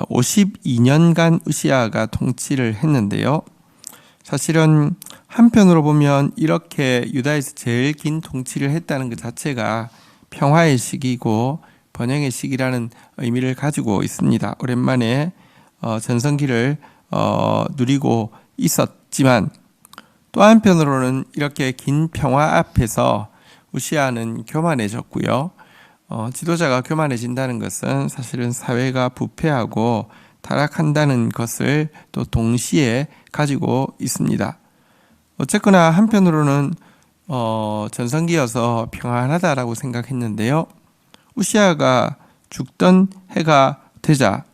52년간 우시아가 통치를 했는데요. 사실은 한편으로 보면 이렇게 유다에서 제일 긴 통치를 했다는 것 자체가 평화의 시기고 번영의 시기라는 의미를 가지고 있습니다. 오랜만에 전성기를 누리고 있었지만 또 한편으로는 이렇게 긴 평화 앞에서 우시아는 교만해졌고요. 지도자가 교만해진다는 것은 사실은 사회가 부패하고 타락한다는 것을 또 동시에 가지고 있습니다. 어쨌거나 한편으로는 전성기여서 평안하다라고 생각했는데요. 우시아가 죽던 해가 되자,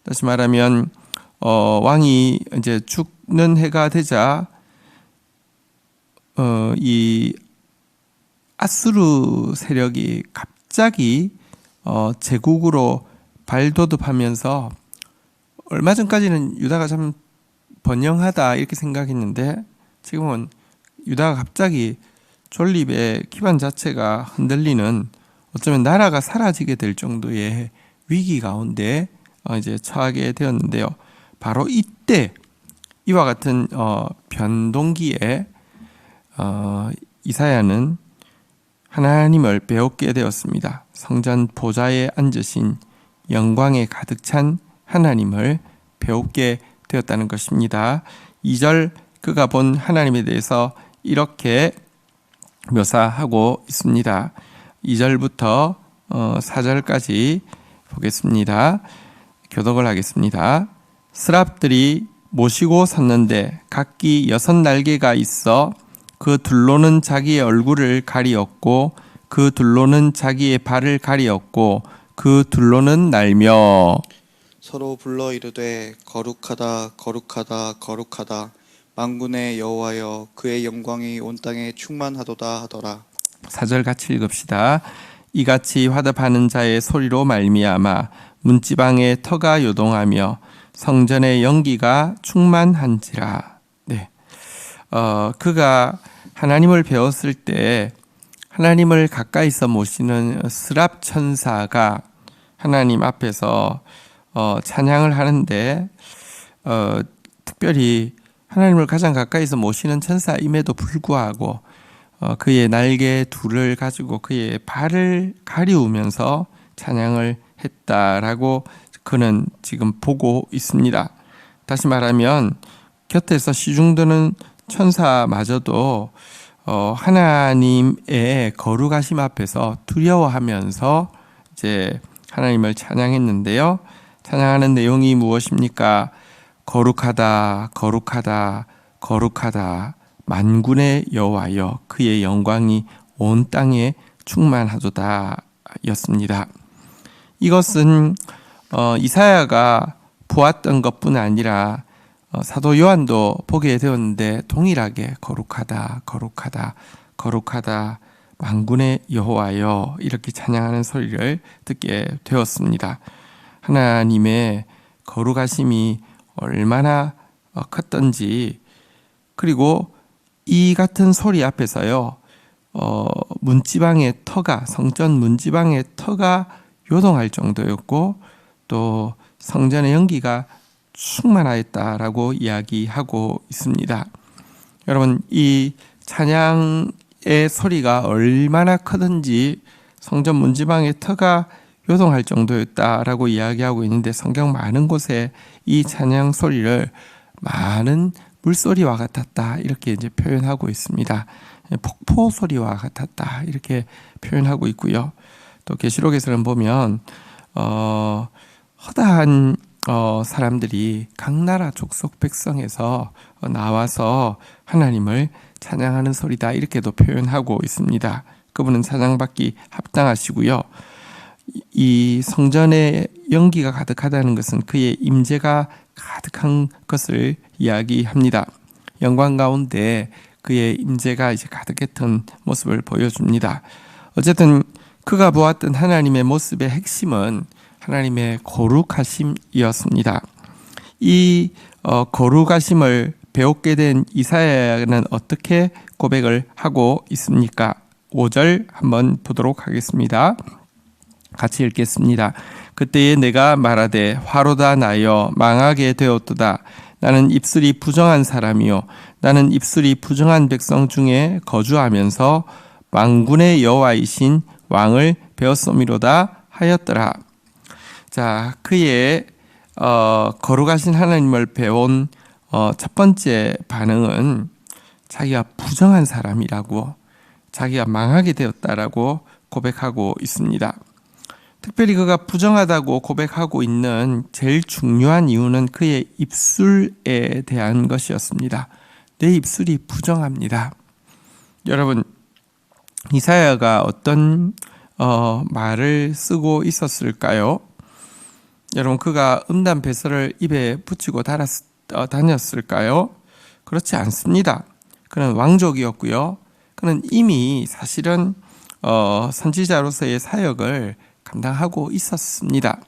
다시 말하면 왕이 이제 죽는 해가 되자 이 아수르 세력이 갑자기 제국으로 발돋움하면서 얼마 전까지는 유다가 참 번영하다 이렇게 생각했는데 지금은 유다가 갑자기 존립의 기반 자체가 흔들리는, 어쩌면 나라가 사라지게 될 정도의 위기 가운데 이제 처하게 되었는데요. 바로 이때 이와 같은 변동기에 이사야는 하나님을 배우게 되었습니다. 성전 보좌에 앉으신 영광에 가득 찬 하나님을 배우게 되었다는 것입니다. 2절 그가 본 하나님에 대해서 이렇게 묘사하고 있습니다. 2절부터 4절까지 보겠습니다. 교독을 하겠습니다. 스랍들이 모시고 섰는데 각기 6날개가 있어 그 둘로는 자기의 얼굴을 가리었고 그 둘로는 자기의 발을 가리었고 그 둘로는 날며 서로 불러 이르되 거룩하다 거룩하다 거룩하다 만군의 여호와여 그의 영광이 온 땅에 충만하도다 하더라. 4절 같이 읽읍시다. 이같이 화답하는 자의 소리로 말미암아 문지방의 터가 요동하며 성전의 연기가 충만한지라. 네, 그가 하나님을 배웠을 때 하나님을 가까이서 모시는 스랍 천사가 하나님 앞에서 찬양을 하는데 특별히 하나님을 가장 가까이서 모시는 천사임에도 불구하고 그의 날개 둘을 가지고 그의 발을 가리우면서 찬양을 했다라고 그는 지금 보고 있습니다. 다시 말하면 곁에서 시중드는 천사마저도 하나님의 거룩하심 앞에서 두려워하면서 이제 하나님을 찬양했는데요. 찬양하는 내용이 무엇입니까? 거룩하다, 거룩하다, 거룩하다. 만군의 여호와여 그의 영광이 온 땅에 충만하도다 였습니다. 이것은 이사야가 보았던 것뿐 아니라 사도 요한도 보게 되었는데 동일하게 거룩하다, 거룩하다, 거룩하다, 만군의 여호와여 이렇게 찬양하는 소리를 듣게 되었습니다. 하나님의 거룩하심이 얼마나 컸던지, 그리고 이 같은 소리 앞에서요, 문지방의 터가, 성전 문지방의 터가 요동할 정도였고 또 성전의 연기가 충만하였다라고 이야기하고 있습니다. 여러분, 이 찬양의 소리가 얼마나 크든지 성전 문지방의 터가 요동할 정도였다라고 이야기하고 있는데 성경 많은 곳에 이 찬양 소리를 많은 물소리와 같았다 이렇게 이제 표현하고 있습니다. 폭포 소리와 같았다 이렇게 표현하고 있고요. 또 계시록에서는 보면 허다한 사람들이 각 나라 족속 백성에서 나와서 하나님을 찬양하는 소리다 이렇게도 표현하고 있습니다. 그분은 찬양받기 합당하시고요. 이 성전의 연기가 가득하다는 것은 그의 임재가 가득한 것을 이야기합니다. 영광 가운데 그의 임재가 이제 가득했던 모습을 보여줍니다. 어쨌든 그가 보았던 하나님의 모습의 핵심은 하나님의 거룩하심이었습니다. 이 거룩하심을 배우게 된 이사야는 어떻게 고백을 하고 있습니까? 5절 한번 보도록 하겠습니다. 같이 읽겠습니다. 그때에 내가 말하되 화로다 나여 망하게 되었도다. 나는 입술이 부정한 사람이요 나는 입술이 부정한 백성 중에 거주하면서 만군의 여호와이신 왕을 배웠음이로다 하였더라. 자, 그의 거룩하신 하나님을 배운 첫 번째 반응은 자기가 부정한 사람이라고, 자기가 망하게 되었다라고 고백하고 있습니다. 특별히 그가 부정하다고 고백하고 있는 제일 중요한 이유는 그의 입술에 대한 것이었습니다. 내 입술이 부정합니다. 여러분, 이사야가 어떤 말을 쓰고 있었을까요? 여러분, 그가 음란 배설을 입에 붙이고 다녔을까요? 그렇지 않습니다. 그는 왕족이었고요. 그는 이미 사실은 선지자로서의 사역을 감당하고 있었습니다.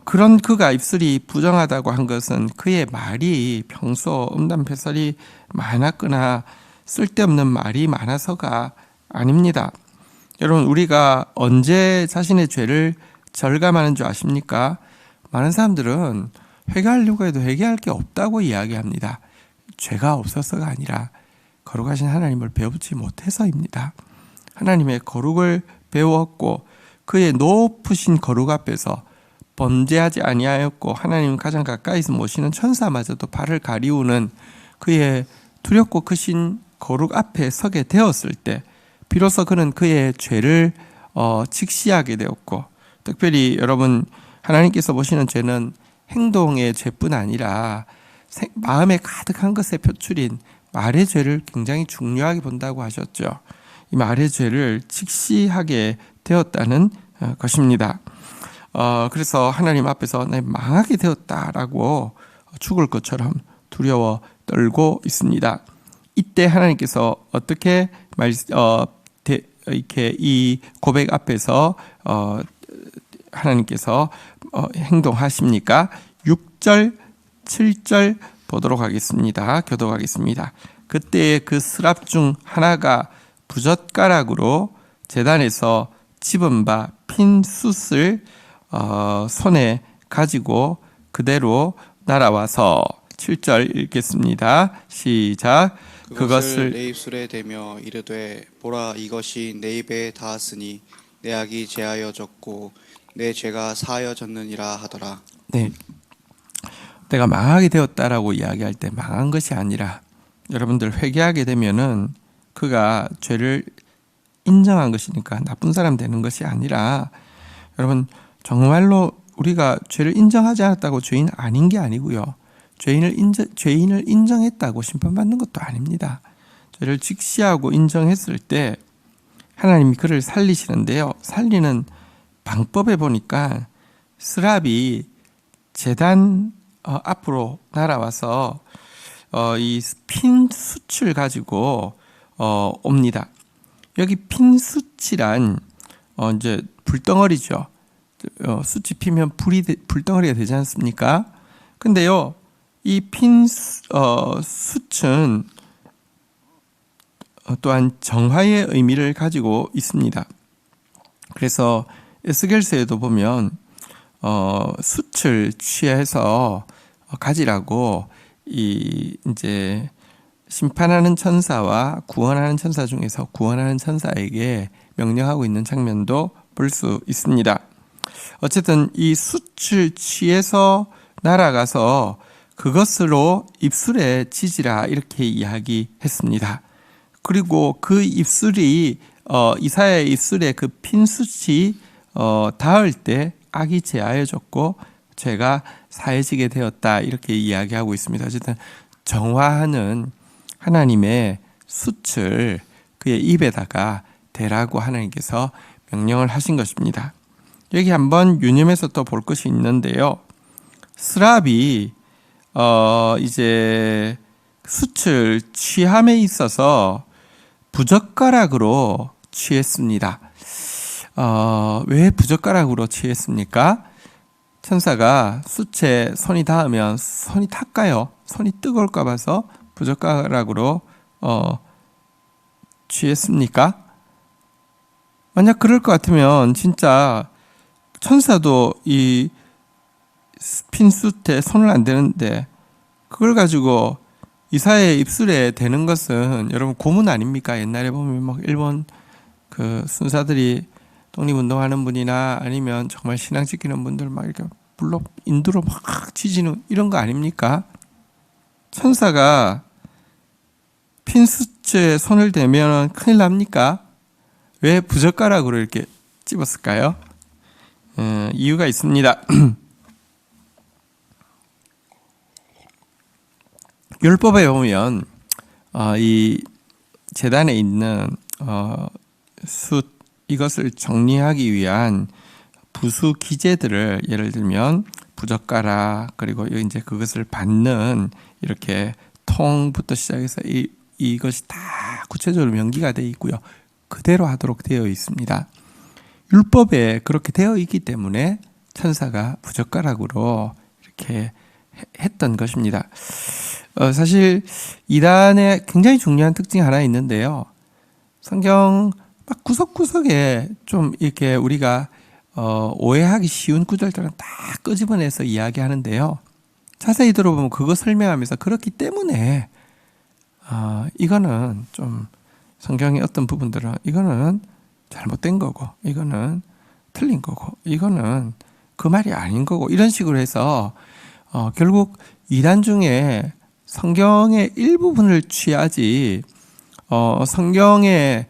그런 그가 입술이 부정하다고 한 것은 그의 말이 평소 음란 배설이 많았거나 쓸데없는 말이 많아서가 아닙니다. 여러분, 우리가 언제 자신의 죄를 절감하는 줄 아십니까? 많은 사람들은 회개하려고 해도 회개할 게 없다고 이야기합니다. 죄가 없어서가 아니라 거룩하신 하나님을 배우지 못해서입니다. 하나님의 거룩을 배웠고 그의 높으신 거룩 앞에서 범죄하지 아니하였고 하나님 가장 가까이서 모시는 천사마저도 발을 가리우는 그의 두렵고 크신 거룩 앞에 서게 되었을 때 비로소 그는 그의 죄를 직시하게 되었고, 특별히 여러분, 하나님께서 보시는 죄는 행동의 죄뿐 아니라 마음에 가득한 것의 표출인 말의 죄를 굉장히 중요하게 본다고 하셨죠. 이 말의 죄를 직시하게 되었다는 것입니다. 그래서 하나님 앞에서 내 망하게 되었다라고 죽을 것처럼 두려워 떨고 있습니다. 이때 하나님께서 어떻게 이렇게 이 고백 앞에서 하나님께서 행동하십니까? 6절, 7절 보도록 하겠습니다. 교독하겠습니다. 그때의 그 스랍 중 하나가 부젓가락으로 제단에서 집은 바 핀 숯을 손에 가지고 그대로 날아와서 7절 읽겠습니다. 시작. 그것을 내 입술에 대며 이르되 보라 이것이 내 입에 닿았으니 내 악이 제하여졌고 내 죄가 사하여졌느니라 하더라. 네, 내가 망하게 되었다라고 이야기할 때 망한 것이 아니라 여러분들 회개하게 되면은 그가 죄를 인정한 것이니까 나쁜 사람 되는 것이 아니라, 여러분 정말로 우리가 죄를 인정하지 않았다고 죄인 아닌 게 아니고요. 죄인을 인정했다고 심판받는 것도 아닙니다. 죄를 직시하고 인정했을 때 하나님이 그를 살리시는데요. 살리는 방법에 보니까 스랍이 제단 앞으로 날아와서 이 핀 숯을 가지고 옵니다. 여기 핀 숯이란 이제 불덩어리죠. 숯이 피면 불덩어리가 되지 않습니까? 근데요, 이 핀 숯은 또한 정화의 의미를 가지고 있습니다. 그래서 에스겔서에도 보면 숯을 취해서 가지라고 이제 심판하는 천사와 구원하는 천사 중에서 구원하는 천사에게 명령하고 있는 장면도 볼 수 있습니다. 어쨌든 이 숯을 취해서 날아가서 그것으로 입술에 지지라 이렇게 이야기했습니다. 그리고 그 입술이 이사야의 입술에 그 핀 숯이 닿을 때 악이 제하여졌고 죄가 사해지게 되었다 이렇게 이야기하고 있습니다. 어쨌든 정화하는 하나님의 숯을 그의 입에다가 대라고 하나님께서 명령을 하신 것입니다. 여기 한번 유념해서 또 볼 것이 있는데요. 스랍이 이제 숯을 취함에 있어서 부젓가락으로 취했습니다. 왜 부젓가락으로 취했습니까? 천사가 숯에 손이 닿으면 손이 탁까요? 손이 뜨거울까 봐서 부젓가락으로 취했습니까? 만약 그럴 것 같으면 진짜 천사도 이 핀수트에 손을 안 대는데 그걸 가지고 이사야의 입술에 대는 것은 여러분 고문 아닙니까? 옛날에 보면 막 일본 그 순사들이 독립운동하는 분이나 아니면 정말 신앙 지키는 분들 막 이렇게 불로 인두로 막 치지는 이런 거 아닙니까? 천사가 핀수트에 손을 대면 큰일 납니까? 왜 부젓가락으로 이렇게 찝었을까요? 이유가 있습니다. 율법에 보면 이 제단에 있는 숫 이것을 정리하기 위한 부수 기제들을 예를 들면 부젓가락 그리고 이제 그것을 받는 이렇게 통부터 시작해서 이것이 다 구체적으로 명기가 되어 있고요. 그대로 하도록 되어 있습니다. 율법에 그렇게 되어 있기 때문에 천사가 부젓가락으로 이렇게 했던 것입니다. 사실 이단의 굉장히 중요한 특징이 하나 있는데요. 성경 막 구석구석에 좀 이렇게 우리가 오해하기 쉬운 구절들은 다 끄집어내서 이야기하는데요. 자세히 들어보면 그거 설명하면서 그렇기 때문에 이거는 좀 성경의 어떤 부분들은 이거는 잘못된 거고 이거는 틀린 거고 이거는 그 말이 아닌 거고 이런 식으로 해서 결국 이단 중에 성경의 일부분을 취하지 성경의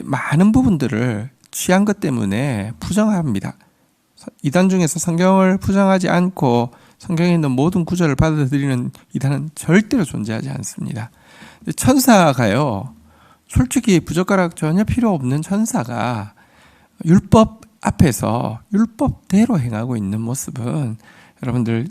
많은 부분들을 취한 것 때문에 부정합니다. 이단 중에서 성경을 부정하지 않고 성경에 있는 모든 구절을 받아들이는 이단은 절대로 존재하지 않습니다. 천사가요, 솔직히 부젓가락 전혀 필요 없는 천사가 율법 앞에서 율법대로 행하고 있는 모습은 여러분들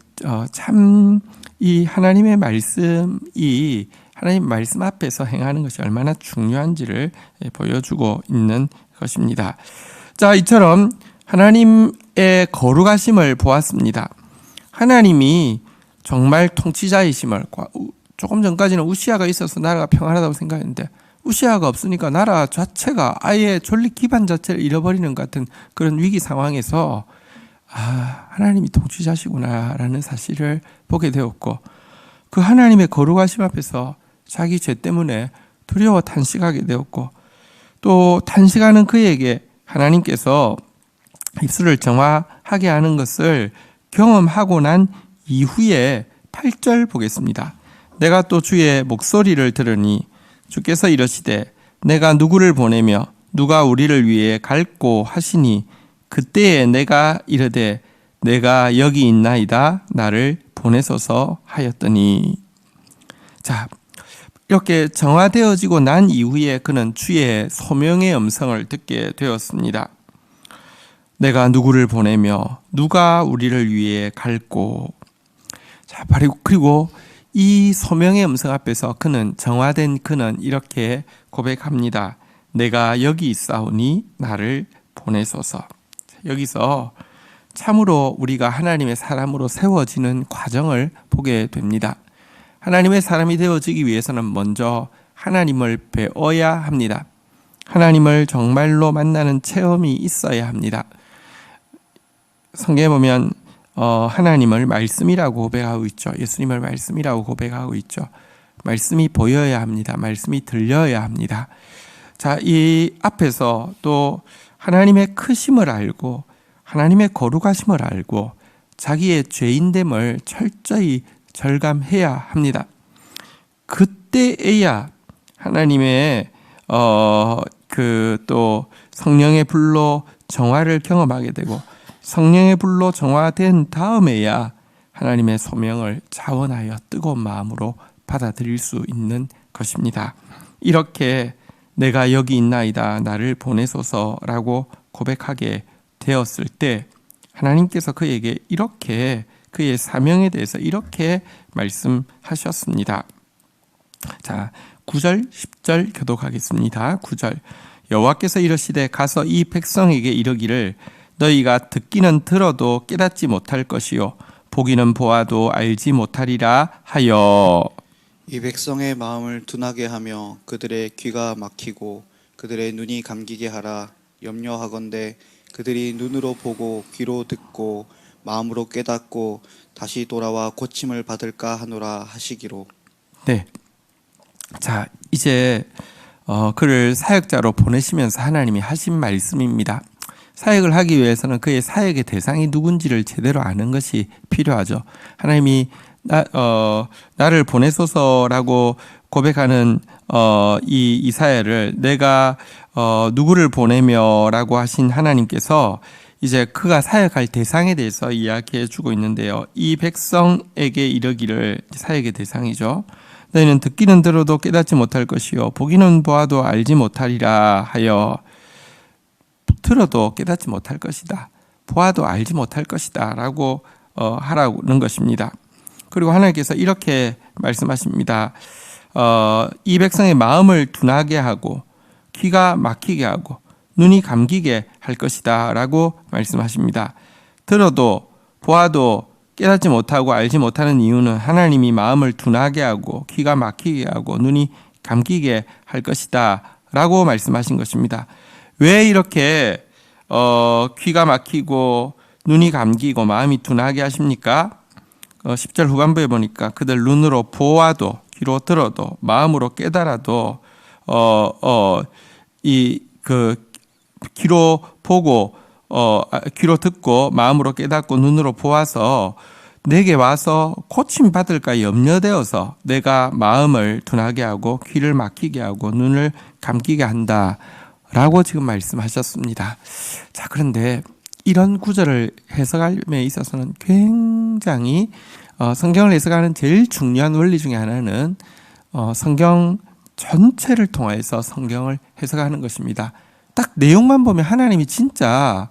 참 이 하나님의 말씀이 하나님 말씀 앞에서 행하는 것이 얼마나 중요한지를 보여주고 있는 것입니다. 자, 이처럼 하나님의 거룩하심을 보았습니다. 하나님이 정말 통치자이심을 조금 전까지는 우시아가 있어서 나라가 평안하다고 생각했는데 우시아가 없으니까 나라 자체가 아예 존립 기반 자체를 잃어버리는 것 같은 그런 위기 상황에서 하나님이 통치자시구나라는 사실을 보게 되었고 그 하나님의 거룩하심 앞에서 자기 죄 때문에 두려워 탄식하게 되었고 또 탄식하는 그에게 하나님께서 입술을 정화하게 하는 것을 경험하고 난 이후에 8절 보겠습니다. 내가 또 주의 목소리를 들으니 주께서 이러시되 내가 누구를 보내며 누가 우리를 위해 갈고 하시니 그때에 내가 이르되 내가 여기 있나이다 나를 보내소서 하였더니 자 이렇게 정화되어지고 난 이후에 그는 주의 소명의 음성을 듣게 되었습니다. 내가 누구를 보내며 누가 우리를 위해 갈고 자 그리고 이 소명의 음성 앞에서 그는 정화된 그는 이렇게 고백합니다. 내가 여기 있사오니 나를 보내소서. 여기서 참으로 우리가 하나님의 사람으로 세워지는 과정을 보게 됩니다. 하나님의 사람이 되어지기 위해서는 먼저 하나님을 배워야 합니다. 하나님을 정말로 만나는 체험이 있어야 합니다. 성경에 보면 하나님을 말씀이라고 고백하고 있죠. 예수님을 말씀이라고 고백하고 있죠. 말씀이 보여야 합니다. 말씀이 들려야 합니다. 자, 이 앞에서 또 하나님의 크심을 알고 하나님의 거룩하심을 알고 자기의 죄인됨을 철저히 절감해야 합니다. 그때에야 하나님의 또 성령의 불로 정화를 경험하게 되고 성령의 불로 정화된 다음에야 하나님의 소명을 자원하여 뜨거운 마음으로 받아들일 수 있는 것입니다. 이렇게 내가 여기 있나이다 나를 보내소서라고 고백하게 되었을 때 하나님께서 그에게 이렇게 그의 사명에 대해서 이렇게 말씀하셨습니다. 자, 9절, 10절 교독하겠습니다. 9절 여호와께서 이르시되 가서 이 백성에게 이르기를 너희가 듣기는 들어도 깨닫지 못할 것이요 보기는 보아도 알지 못하리라 하여 이 백성의 마음을 둔하게 하며 그들의 귀가 막히고 그들의 눈이 감기게 하라. 염려하건대 그들이 눈으로 보고 귀로 듣고 마음으로 깨닫고 다시 돌아와 고침을 받을까 하노라 하시기로. 네. 자, 이제 그를 사역자로 보내시면서 하나님이 하신 말씀입니다. 사역을 하기 위해서는 그의 사역의 대상이 누군지를 제대로 아는 것이 필요하죠. 하나님이 나를 보내소서라고 고백하는 이 이사야를 내가 누구를 보내며라고 하신 하나님께서 이제 그가 사역할 대상에 대해서 이야기해 주고 있는데요. 이 백성에게 이르기를, 사역의 대상이죠. 너희는 듣기는 들어도 깨닫지 못할 것이요 보기는 보아도 알지 못하리라 하여, 들어도 깨닫지 못할 것이다, 보아도 알지 못할 것이다 라고 하라는 것입니다. 그리고 하나님께서 이렇게 말씀하십니다. 이 백성의 마음을 둔하게 하고 귀가 막히게 하고 눈이 감기게 할 것이다 라고 말씀하십니다. 들어도 보아도 깨닫지 못하고 알지 못하는 이유는 하나님이 마음을 둔하게 하고 귀가 막히게 하고 눈이 감기게 할 것이다 라고 말씀하신 것입니다. 왜 이렇게 귀가 막히고 눈이 감기고 마음이 둔하게 하십니까? 10절 후반부에 보니까 그들 눈으로 보아도 귀로 들어도 마음으로 깨달아도 귀로 보고 귀로 듣고 마음으로 깨닫고 눈으로 보아서 내게 와서 고침 받을까 염려되어서 내가 마음을 둔하게 하고 귀를 막히게 하고 눈을 감기게 한다 라고 지금 말씀하셨습니다. 자, 그런데 이런 구절을 해석함에 있어서는 굉장히 성경을 해석하는 제일 중요한 원리 중에 하나는 성경 전체를 통해서 성경을 해석하는 것입니다. 딱 내용만 보면 하나님이 진짜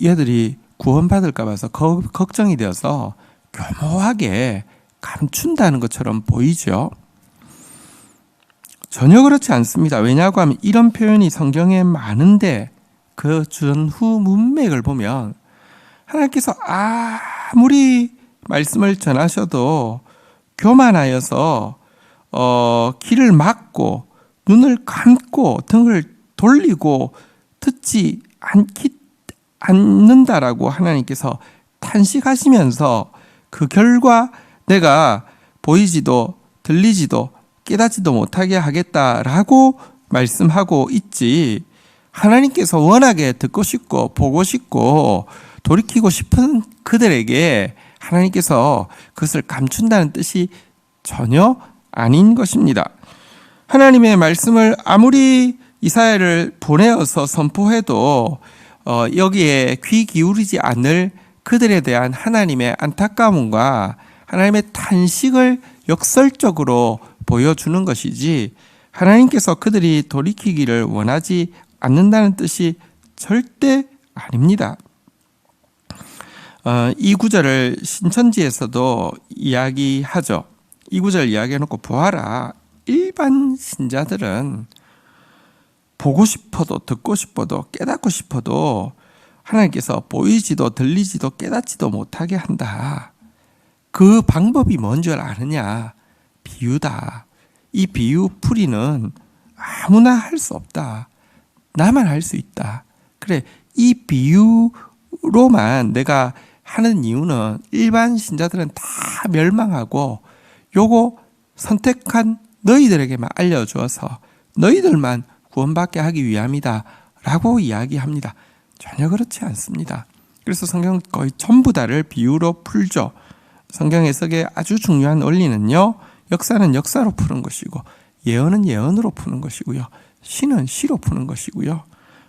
얘들이 구원받을까 봐서 걱정이 되어서 교묘하게 감춘다는 것처럼 보이죠. 전혀 그렇지 않습니다. 왜냐고 하면 이런 표현이 성경에 많은데 그 전후 문맥을 보면 하나님께서 아무리 말씀을 전하셔도 교만하여서 귀를 막고 눈을 감고 등을 돌리고 듣지 않는다라고 하나님께서 탄식하시면서 그 결과 내가 보이지도 들리지도 깨닫지도 못하게 하겠다라고 말씀하고 있지, 하나님께서 워낙에 듣고 싶고 보고 싶고 돌이키고 싶은 그들에게 하나님께서 그것을 감춘다는 뜻이 전혀 아닌 것입니다. 하나님의 말씀을 아무리 이사야를 보내어서 선포해도 여기에 귀 기울이지 않을 그들에 대한 하나님의 안타까움과 하나님의 탄식을 역설적으로 보여주는 것이지 하나님께서 그들이 돌이키기를 원하지 않는다는 뜻이 절대 아닙니다. 이 구절을 신천지에서도 이야기하죠. 이 구절 이야기해놓고 보아라. 일반 신자들은 보고 싶어도 듣고 싶어도 깨닫고 싶어도 하나님께서 보이지도 들리지도 깨닫지도 못하게 한다. 그 방법이 뭔 줄 아느냐? 비유다. 이 비유 풀이는 아무나 할 수 없다. 나만 할 수 있다. 그래, 이 비유로만 내가 하는 이유는 일반 신자들은 다 멸망하고 요거 선택한 너희들에게만 알려주어서 너희들만 구원받게 하기 위함이다 라고 이야기합니다. 전혀 그렇지 않습니다. 그래서 성경 거의 전부 다를 비유로 풀죠. 성경 해석의 아주 중요한 원리는요, 역사는 역사로 푸는 것이고 예언은 예언으로 푸는 것이고요, 시는 시로 푸는 것이고요.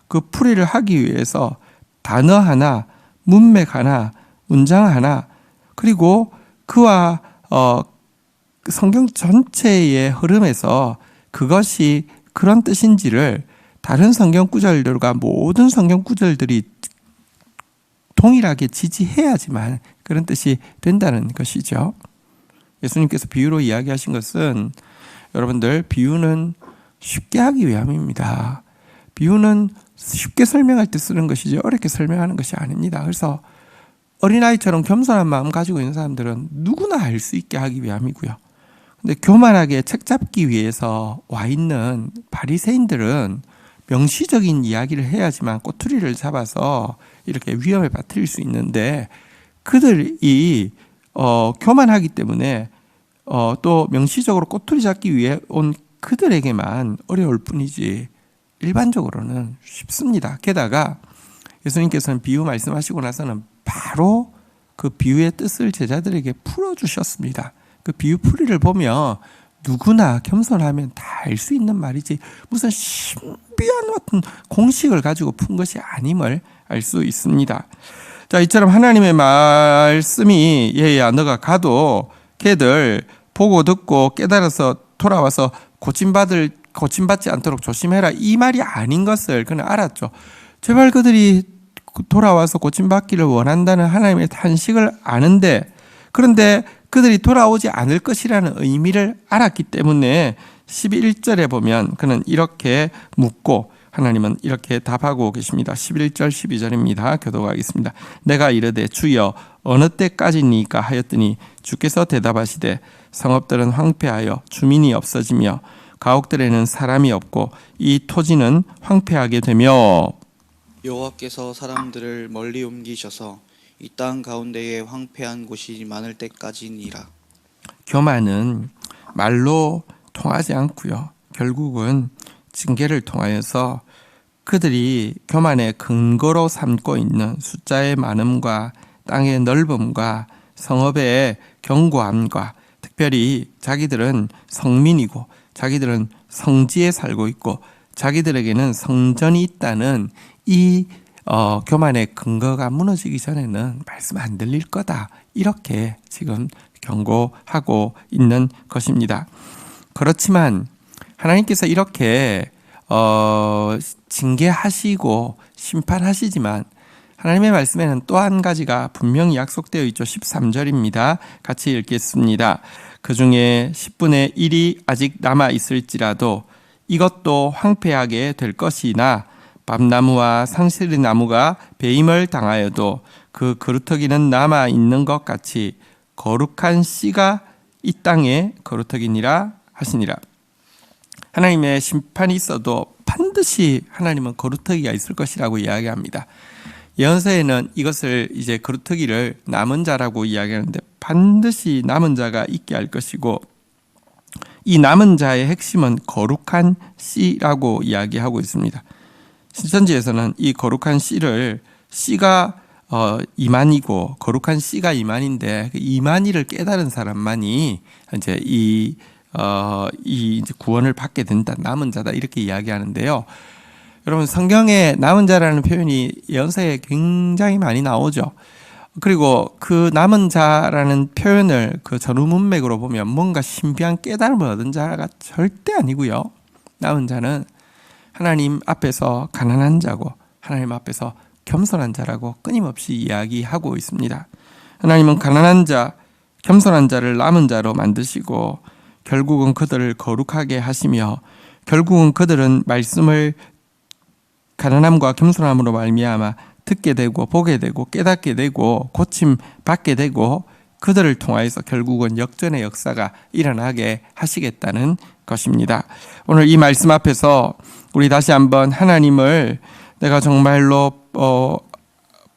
그 풀이를 하기 위해서 단어 하나, 문맥 하나, 문장 하나, 그리고 그와 성경 전체의 흐름에서 그것이 그런 뜻인지를 다른 성경 구절들과 모든 성경 구절들이 동일하게 지지해야지만 그런 뜻이 된다는 것이죠. 예수님께서 비유로 이야기하신 것은, 여러분들, 비유는 쉽게 하기 위함입니다. 비유는 쉽게 설명할 때 쓰는 것이지 어렵게 설명하는 것이 아닙니다. 그래서 어린아이처럼 겸손한 마음 가지고 있는 사람들은 누구나 알 수 있게 하기 위함이고요. 근데 교만하게 책 잡기 위해서 와 있는 바리새인들은 명시적인 이야기를 해야지만 꼬투리를 잡아서 이렇게 위험에 빠뜨릴 수 있는데, 그들이 교만하기 때문에 또 명시적으로 꼬투리 잡기 위해 온 그들에게만 어려울 뿐이지 일반적으로는 쉽습니다. 게다가 예수님께서는 비유 말씀하시고 나서는 바로 그 비유의 뜻을 제자들에게 풀어주셨습니다. 그 비유 풀이를 보면 누구나 겸손하면 다 알 수 있는 말이지 무슨 신비한 같은 공식을 가지고 푼 것이 아님을 알 수 있습니다. 자, 이처럼 하나님의 말씀이 얘야 너가 가도 걔들 보고 듣고 깨달아서 돌아와서 고침받지 않도록 조심해라, 이 말이 아닌 것을 그는 알았죠. 제발 그들이 돌아와서 고침받기를 원한다는 하나님의 탄식을 아는데, 그런데 그들이 돌아오지 않을 것이라는 의미를 알았기 때문에 11절에 보면 그는 이렇게 묻고 하나님은 이렇게 답하고 계십니다. 11절 12절입니다. 교독하겠습니다. 내가 이르되 주여 어느 때까지니까 하였더니 주께서 대답하시되 성읍들은 황폐하여 주민이 없어지며 가옥들에는 사람이 없고 이 토지는 황폐하게 되며 여호와께서 사람들을 멀리 옮기셔서 이 땅 가운데에 황폐한 곳이 많을 때까지니라. 교만은 말로 통하지 않고요. 결국은 징계를 통하여서 그들이 교만의 근거로 삼고 있는 숫자의 많음과 땅의 넓음과 성읍의 견고함과 특별히 자기들은 성민이고 자기들은 성지에 살고 있고 자기들에게는 성전이 있다는 이 교만의 근거가 무너지기 전에는 말씀 안 들릴 거다, 이렇게 지금 경고하고 있는 것입니다. 그렇지만 하나님께서 이렇게 징계하시고 심판하시지만 하나님의 말씀에는 또 한 가지가 분명히 약속되어 있죠. 13절입니다. 같이 읽겠습니다. 그 중에 10분의 1이 아직 남아 있을지라도 이것도 황폐하게 될 것이나 밤나무와 상실의 나무가 배임을 당하여도 그 그루터기는 남아 있는 것 같이 거룩한 씨가 이 땅에 거루터기니라 하시니라. 하나님의 심판이 있어도 반드시 하나님은 거루터기가 있을 것이라고 이야기합니다. 예언서에는 이것을 이제 거루터기를 남은 자라고 이야기하는데 반드시 남은 자가 있게 할 것이고, 이 남은 자의 핵심은 거룩한 씨라고 이야기하고 있습니다. 신천지에서는 이 거룩한 씨를, 씨가 이만이고 거룩한 씨가 이만인데 그 이만이를 깨달은 사람만이 이제 이 이제 구원을 받게 된다, 남은 자다, 이렇게 이야기하는데요. 여러분, 성경에 남은 자라는 표현이 예언서에 굉장히 많이 나오죠. 그리고 그 남은 자라는 표현을 그 전후 문맥으로 보면 뭔가 신비한 깨달음을 얻은 자가 절대 아니고요. 남은 자는 하나님 앞에서 가난한 자고 하나님 앞에서 겸손한 자라고 끊임없이 이야기하고 있습니다. 하나님은 가난한 자, 겸손한 자를 남은 자로 만드시고 결국은 그들을 거룩하게 하시며 결국은 그들은 말씀을 가난함과 겸손함으로 말미암아 듣게 되고 보게 되고 깨닫게 되고 고침 받게 되고 그들을 통하여서 결국은 역전의 역사가 일어나게 하시겠다는 것입니다. 오늘 이 말씀 앞에서 우리 다시 한번 하나님을 내가 정말로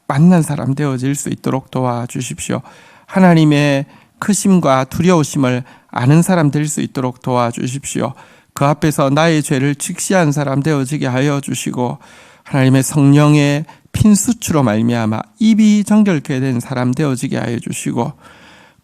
만난 사람 되어질 수 있도록 도와주십시오. 하나님의 크심과 두려우심을 아는 사람 될 수 있도록 도와주십시오. 그 앞에서 나의 죄를 직시한 사람 되어지게 하여 주시고 하나님의 성령의 핀수추로 말미암아 입이 정결케 된 사람 되어지게 하여 주시고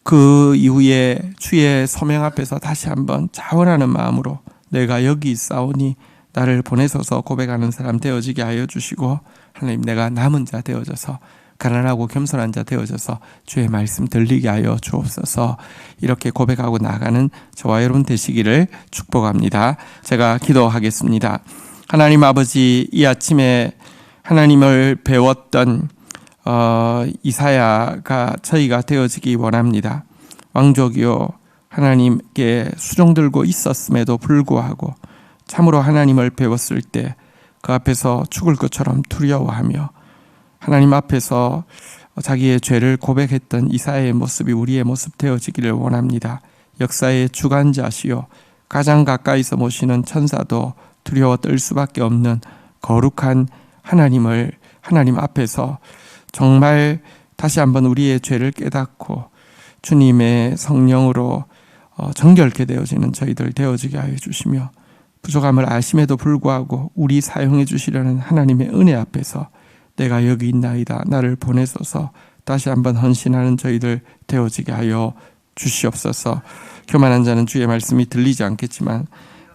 그 이후에 주의 소명 앞에서 다시 한번 자원하는 마음으로 내가 여기 있사오니 나를 보내소서 고백하는 사람 되어지게 하여 주시고 하나님, 내가 남은 자 되어져서 가난하고 겸손한 자 되어져서 주의 말씀 들리게 하여 주옵소서. 이렇게 고백하고 나가는 저와 여러분 되시기를 축복합니다. 제가 기도하겠습니다. 하나님 아버지, 이 아침에 하나님을 배웠던 이사야가 저희가 되어지기 원합니다. 왕족이요, 하나님께 수종 들고 있었음에도 불구하고 참으로 하나님을 배웠을 때 그 앞에서 죽을 것처럼 두려워하며 하나님 앞에서 자기의 죄를 고백했던 이사야의 모습이 우리의 모습 되어지기를 원합니다. 역사의 주관자시요 가장 가까이서 모시는 천사도 두려워 떨 수밖에 없는 거룩한 하나님 앞에서 정말 다시 한번 우리의 죄를 깨닫고 주님의 성령으로 정결케 되어지는 저희들 되어지게 하여 주시며, 부족함을 아심에도 불구하고 우리 사용해 주시려는 하나님의 은혜 앞에서 내가 여기 있나이다, 나를 보내소서 다시 한번 헌신하는 저희들 되어지게 하여 주시옵소서. 교만한 자는 주의 말씀이 들리지 않겠지만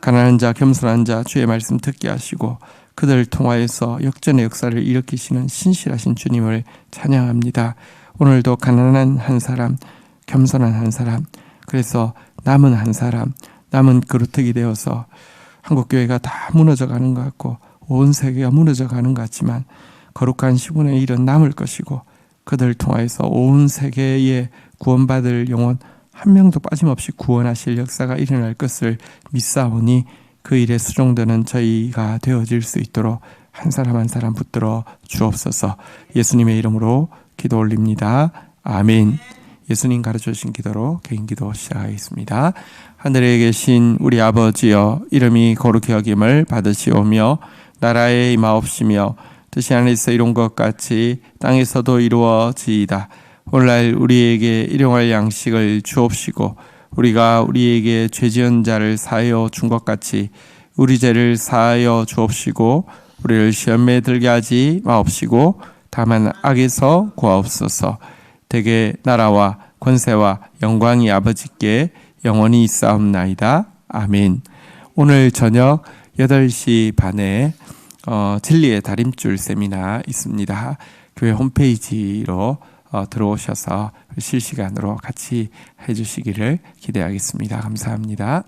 가난한 자, 겸손한 자 주의 말씀 듣게 하시고 그들을 통하여서 역전의 역사를 일으키시는 신실하신 주님을 찬양합니다. 오늘도 가난한 한 사람, 겸손한 한 사람, 그래서 남은 한 사람, 남은 그루터기 되어서 한국교회가 다 무너져 가는 것 같고 온 세계가 무너져 가는 것 같지만 거룩한 10분의 1은 남을 것이고 그들을 통하여서 온 세계에 구원받을 영혼 한 명도 빠짐없이 구원하실 역사가 일어날 것을 믿사오니 그 일에 수종되는 저희가 되어질 수 있도록 한 사람 한 사람 붙들어 주옵소서. 예수님의 이름으로 기도 올립니다. 아멘. 예수님 가르쳐주신 기도로 개인기도 시작하겠습니다. 하늘에 계신 우리 아버지여, 이름이 거룩히 여김을 받으시오며 나라에 임하옵시며 뜻이 하늘에서 이룬 것 같이 땅에서도 이루어지이다. 오늘날 우리에게 일용할 양식을 주옵시고 우리가 우리에게 죄지은 자를 사하여 준 것 같이 우리 죄를 사하여 주옵시고 우리를 시험에 들게 하지 마옵시고 다만 악에서 구하옵소서. 대개 나라와 권세와 영광이 아버지께 영원히 있사옵나이다. 아멘. 오늘 저녁 8시 반에 진리의 다림줄 세미나 있습니다. 교회 홈페이지로 들어오셔서 실시간으로 같이 해주시기를 기대하겠습니다. 감사합니다.